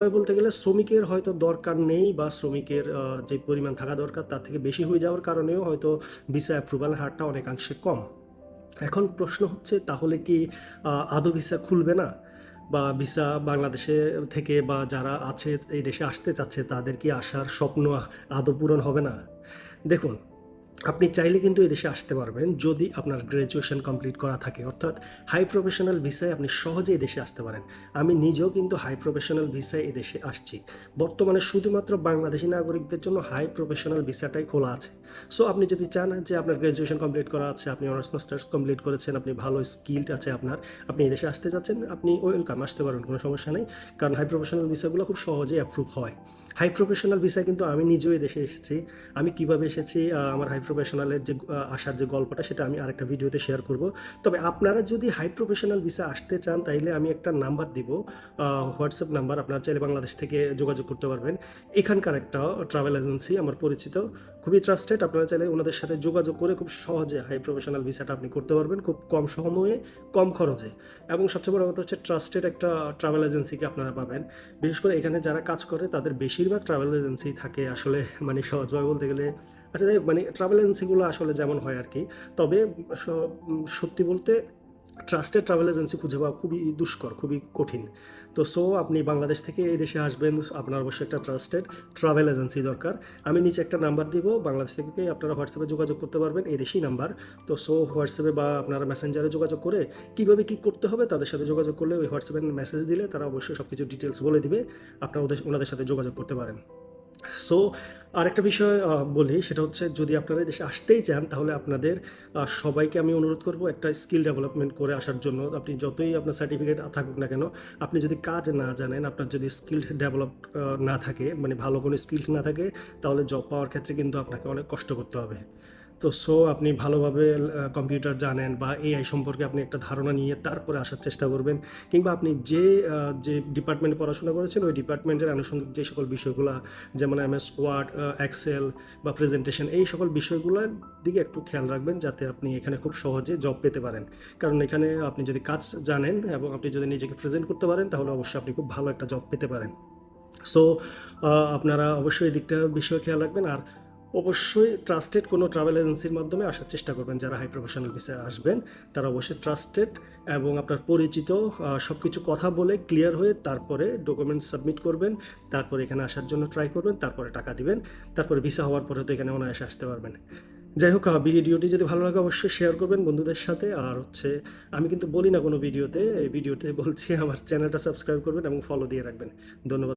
বলতে গেলে শ্রমিকের হয়তো দরকার নেই বা শ্রমিকের যে পরিমাণ থাকা দরকার তার থেকে বেশি হয়ে যাওয়ার কারণেও হয়তো ভিসা অ্যাপ্রুভালের হারটা অনেকাংশে কম। এখন প্রশ্ন হচ্ছে তাহলে কি আদৌ ভিসা খুলবে না? বা ভিসা বাংলাদেশে থেকে বা যারা আছে এই দেশে আসতে চাচ্ছে তাদের কি আসার স্বপ্ন আদৌ পূরণ হবে না? দেখুন, আপনি চাইলে কিন্তু এদেশে আসতে পারবেন যদি আপনার গ্র্যাজুয়েশন কমপ্লিট করা থাকে, অর্থাৎ হাই প্রফেশনাল ভিসায় আপনি সহজেই এদেশে আসতে পারেন। আমি নিজেও কিন্তু হাই প্রফেশনাল ভিসায় এদেশে আসছি। বর্তমানে শুধুমাত্র বাংলাদেশি নাগরিকদের জন্য হাই প্রফেশনাল ভিসাটাই খোলা আছে। সো আপনি যদি চান যে আপনার গ্র্যাজুয়েশন কমপ্লিট করা আছে, আপনি অনার্স মাস্টার্স কমপ্লিট করেছেন, আপনি ভালো স্কিলড আছে আপনার, আপনি এদেশে আসতে চাচ্ছেন, আপনি ওয়েলকাম, আসতে পারেন, কোনো সমস্যা নেই। কারণ হাই প্রফেশনাল ভিসাগুলো খুব সহজেই অ্যাপ্রুভ হয়। হাই প্রফেশনাল ভিসায় কিন্তু আমি নিজেও এদেশে এসেছি। আমি কিভাবে এসেছি, আমার হাই প্রফেশনালের যে আসার যে গল্পটা সেটা আমি আরেকটা ভিডিওতে শেয়ার করব। তবে আপনারা যদি হাই প্রফেশনাল ভিসা আসতে চান তাইলে আমি একটা নাম্বার দিব, হোয়াটসঅ্যাপ নাম্বার, আপনারা চাইলে বাংলাদেশ থেকে যোগাযোগ করতে পারবেন। এখানকার একটা ট্রাভেল এজেন্সি আমার পরিচিত, খুবই ট্রাস্টেড। আপনারা চাইলে ওনাদের সাথে যোগাযোগ করে খুব সহজে হাই প্রফেশনাল ভিসাটা আপনি করতে পারবেন, খুব কম সময়ে, কম খরচে। এবং সবচেয়ে বড় কথা হচ্ছে ট্রাস্টেড একটা ট্রাভেল এজেন্সিকে আপনারা পাবেন। বিশেষ করে এখানে যারা কাজ করে তাদের বেশিরভাগ ট্রাভেল এজেন্সি থাকে আসলে, মানে সহজভাবে বলতে গেলে, আচ্ছা যাই হোক, মানে ট্রাভেল এজেন্সিগুলো আসলে যেমন হয় আর কি। তবে সত্যি বলতে ট্রাস্টেড ট্রাভেল এজেন্সি খুঁজে পাওয়া খুবই দুষ্কর, খুবই কঠিন। তো আপনি বাংলাদেশ থেকে এই দেশে আসবেন, আপনার অবশ্যই একটা ট্রাস্টেড ট্রাভেল এজেন্সি দরকার। আমি নিচে একটা নাম্বার দিব, বাংলাদেশ থেকে আপনারা হোয়াটসঅ্যাপে যোগাযোগ করতে পারবেন, এই দেশেই নাম্বার। তো হোয়াটসঅ্যাপে বা আপনারা মেসেঞ্জারে যোগাযোগ করে কীভাবে কী করতে হবে তাদের সাথে যোগাযোগ করলে, ওই হোয়াটসঅ্যাপে মেসেজ দিলে তারা অবশ্যই সব কিছু ডিটেলস বলে দিবে, আপনারা ওনাদের সাথে যোগাযোগ করতে পারেন। সো আরেকটা বিষয় বলি, সেটা হচ্ছে যদি আপনারা দেশে আসতেই চান তাহলে আপনাদের সবাইকে আমি অনুরোধ করব একটা স্কিল ডেভেলপমেন্ট করে আসার জন্য। আপনি যতই আপনার সার্টিফিকেট থাকুক না কেন, আপনি যদি কাজ না জানেন, আপনার যদি স্কিল ডেভেলপ না থাকে, মানে ভালো কোনো স্কিল না থাকে, তাহলে জব পাওয়ার ক্ষেত্রে কিন্তু আপনাকে অনেক কষ্ট করতে হবে। তো আপনি ভালোভাবে কম্পিউটার জানেন বা এআই সম্পর্কে আপনি একটা ধারণা নিয়ে তারপরে আসার চেষ্টা করবেন। কিংবা আপনি যে ডিপার্টমেন্টে পড়াশোনা করেছেন ওই ডিপার্টমেন্টের আনুষঙ্গিক যে সকল বিষয়গুলো, যেমন এমএস ওয়ার্ড, এক্সেল বা প্রেজেন্টেশন, এই সকল বিষয়গুলোর দিকে একটু খেয়াল রাখবেন যাতে আপনি এখানে খুব সহজে জব পেতে পারেন। কারণ এখানে আপনি যদি কাজ জানেন এবং আপনি যদি নিজেকে প্রেজেন্ট করতে পারেন তাহলে অবশ্যই আপনি খুব ভালো একটা জব পেতে পারেন। সো আপনারা অবশ্যই এই দিকটা বিষয়ে খেয়াল রাখবেন। আর অবশ্যই ট্রাস্টেড কোনো ট্রাভেল এজেন্সির মাধ্যমে আসার চেষ্টা করবেন। যারা হাই প্রফেশনাল ভিসায় আসবেন তারা অবশ্যই ট্রাস্টেড এবং আপনার পরিচিত, সব কিছু কথা বলে ক্লিয়ার হয়ে তারপরে ডকুমেন্টস সাবমিট করবেন। তারপরে এখানে আসার জন্য ট্রাই করবেন, তারপরে টাকা দিবেন, তারপরে ভিসা হওয়ার পরে তো এখানে অনায়াসে আসতে পারবেন। যাই হোক, ভিডিওটি যদি ভালো লাগে অবশ্যই শেয়ার করবেন বন্ধুদের সাথে। আর হচ্ছে, আমি কিন্তু বলি না কোনো ভিডিওতে, এই ভিডিওতে বলছি, আমার চ্যানেলটা সাবস্ক্রাইব করবেন এবং ফলো দিয়ে রাখবেন। ধন্যবাদ।